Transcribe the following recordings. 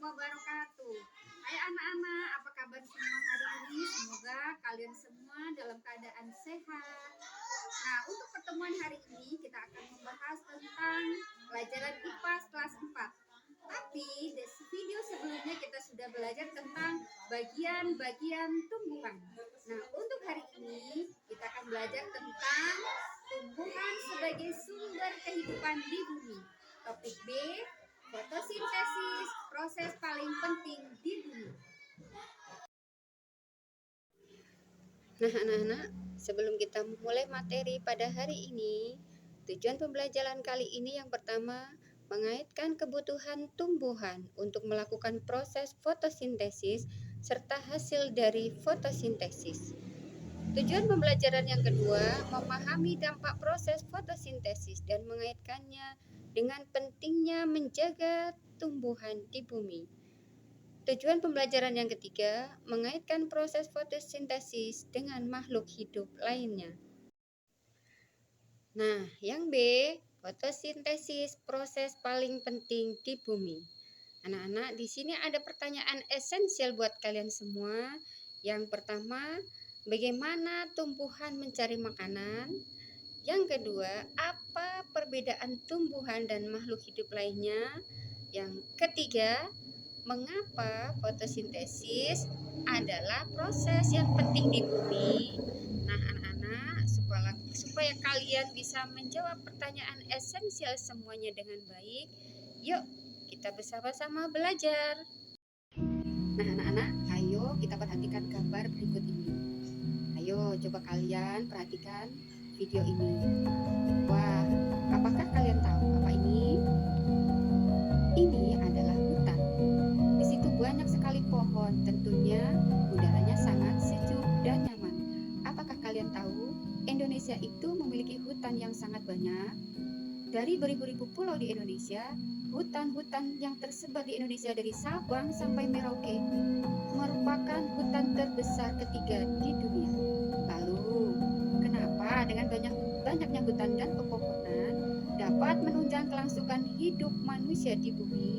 wabarakatuh. Hai anak-anak, apa kabar semua hari ini? Semoga kalian semua dalam keadaan sehat. Nah, untuk pertemuan hari ini kita akan membahas tentang pelajaran IPA kelas 4. Tapi di video sebelumnya kita sudah belajar tentang bagian-bagian tumbuhan. Nah, untuk hari ini kita akan belajar tentang tumbuhan sebagai sumber kehidupan di bumi. Topik B, fotosintesis, proses paling penting di bumi. Nah, anak-anak, sebelum kita memulai materi pada hari ini, tujuan pembelajaran kali ini yang pertama, mengaitkan kebutuhan tumbuhan untuk melakukan proses fotosintesis serta hasil dari fotosintesis. Tujuan pembelajaran yang kedua, memahami dampak proses fotosintesis dan mengaitkannya dengan pentingnya menjaga tumbuhan di bumi. Tujuan pembelajaran yang ketiga, mengaitkan proses fotosintesis dengan makhluk hidup lainnya. Nah, yang B, fotosintesis proses paling penting di bumi. Anak-anak, di sini ada pertanyaan esensial buat kalian semua. Yang pertama, bagaimana tumbuhan mencari makanan? Yang kedua, apa perbedaan tumbuhan dan makhluk hidup lainnya? Yang ketiga, mengapa fotosintesis adalah proses yang penting di bumi? Nah, anak-anak, supaya kalian bisa menjawab pertanyaan esensial semuanya dengan baik, yuk kita bersama-sama belajar. Nah, anak-anak, ayo kita perhatikan gambar berikut ini. Ayo coba kalian perhatikan video ini. Wah, apakah kalian tahu apa ini? Ini adalah hutan. Di situ banyak sekali pohon, tentunya udaranya sangat sejuk dan nyaman. Apakah kalian tahu Indonesia itu memiliki hutan yang sangat banyak? Dari beribu-ribu pulau di Indonesia, hutan-hutan yang tersebar di Indonesia dari Sabang sampai Merauke merupakan hutan terbesar ketiga di dunia. Lalu, kenapa dengan banyaknya hutan dan pepohonan dapat menunjang kelangsungan hidup manusia di bumi?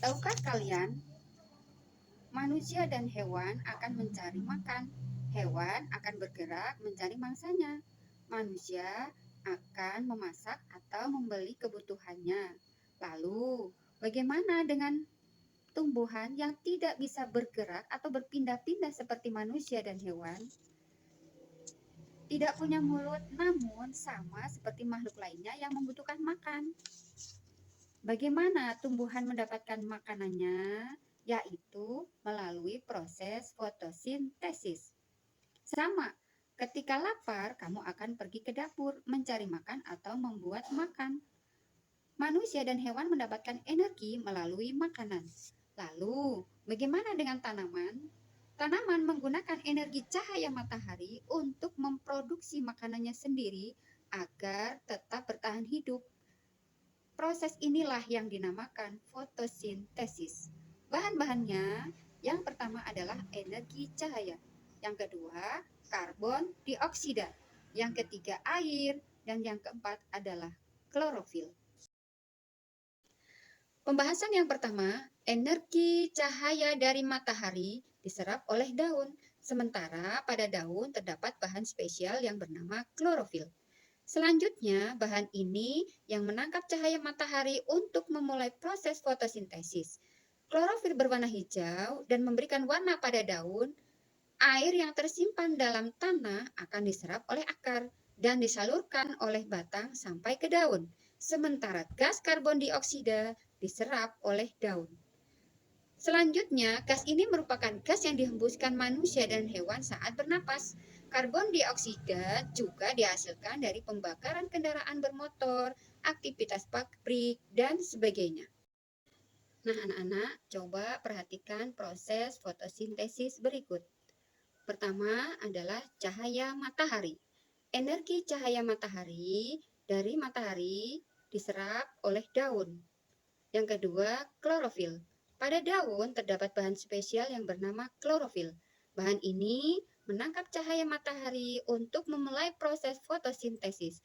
Tahukah kalian, manusia dan hewan akan mencari makan. Hewan akan bergerak mencari mangsanya. Manusia akan memasak atau membeli kebutuhannya. Lalu, bagaimana dengan tumbuhan yang tidak bisa bergerak atau berpindah-pindah seperti manusia dan hewan? Tidak punya mulut, namun sama seperti makhluk lainnya yang membutuhkan makan. Bagaimana tumbuhan mendapatkan makanannya? Yaitu melalui proses fotosintesis. Sama, ketika lapar, kamu akan pergi ke dapur mencari makan atau membuat makan. Manusia dan hewan mendapatkan energi melalui makanan. Lalu, bagaimana dengan tanaman? Tanaman menggunakan energi cahaya matahari untuk memproduksi makanannya sendiri agar tetap bertahan hidup. Proses inilah yang dinamakan fotosintesis. Bahan-bahannya yang pertama adalah energi cahaya, yang kedua karbon dioksida, yang ketiga air, dan yang keempat adalah klorofil. Pembahasan yang pertama, energi cahaya dari matahari diserap oleh daun, sementara pada daun terdapat bahan spesial yang bernama klorofil. Selanjutnya, bahan ini yang menangkap cahaya matahari untuk memulai proses fotosintesis. Klorofil berwarna hijau dan memberikan warna pada daun. Air yang tersimpan dalam tanah akan diserap oleh akar dan disalurkan oleh batang sampai ke daun. Sementara gas karbon dioksida diserap oleh daun. Selanjutnya, gas ini merupakan gas yang dihembuskan manusia dan hewan saat bernapas. Karbon dioksida juga dihasilkan dari pembakaran kendaraan bermotor, aktivitas pabrik, dan sebagainya. Nah, anak-anak, coba perhatikan proses fotosintesis berikut. Pertama adalah cahaya matahari. Energi cahaya matahari dari matahari diserap oleh daun. Yang kedua, klorofil. Pada daun terdapat bahan spesial yang bernama klorofil. Bahan ini menangkap cahaya matahari untuk memulai proses fotosintesis.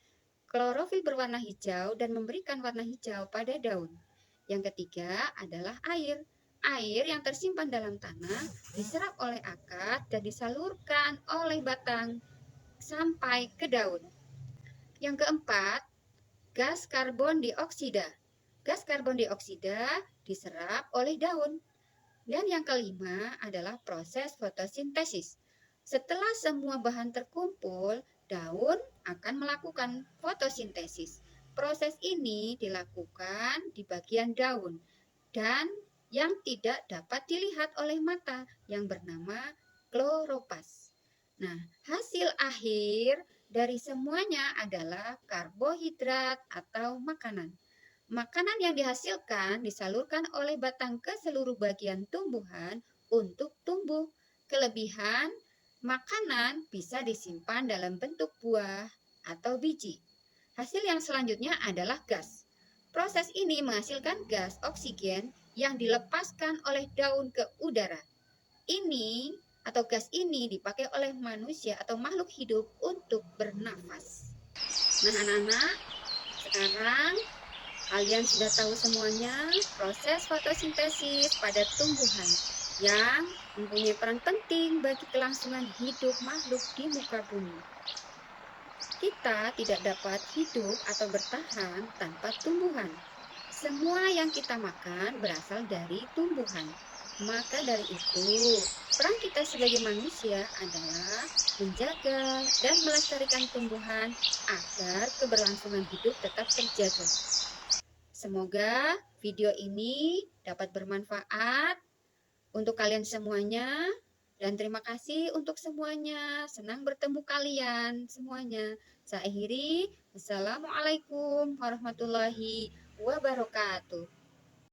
Klorofil berwarna hijau dan memberikan warna hijau pada daun. Yang ketiga adalah air. Air yang tersimpan dalam tanah diserap oleh akar dan disalurkan oleh batang sampai ke daun. Yang keempat, gas karbon dioksida. Gas karbon dioksida diserap oleh daun. Dan yang kelima adalah proses fotosintesis. Setelah semua bahan terkumpul, daun akan melakukan fotosintesis. Proses ini dilakukan di bagian daun dan yang tidak dapat dilihat oleh mata yang bernama kloropas. Nah, hasil akhir dari semuanya adalah karbohidrat atau makanan. Makanan yang dihasilkan disalurkan oleh batang ke seluruh bagian tumbuhan untuk tumbuh. Kelebihan makanan bisa disimpan dalam bentuk buah atau biji. Hasil yang selanjutnya adalah gas. Proses ini menghasilkan gas oksigen yang dilepaskan oleh daun ke udara. Ini atau gas ini dipakai oleh manusia atau makhluk hidup untuk bernafas. Nah, anak-anak, sekarang kalian sudah tahu semuanya proses fotosintesis pada tumbuhan yang mempunyai peran penting bagi kelangsungan hidup makhluk di muka bumi. Kita tidak dapat hidup atau bertahan tanpa tumbuhan. Semua yang kita makan berasal dari tumbuhan. Maka dari itu, peran kita sebagai manusia adalah menjaga dan melestarikan tumbuhan agar keberlangsungan hidup tetap terjaga. Semoga video ini dapat bermanfaat untuk kalian semuanya. Dan terima kasih untuk semuanya. Senang bertemu kalian semuanya. Saya akhiri. Wassalamualaikum warahmatullahi wabarakatuh.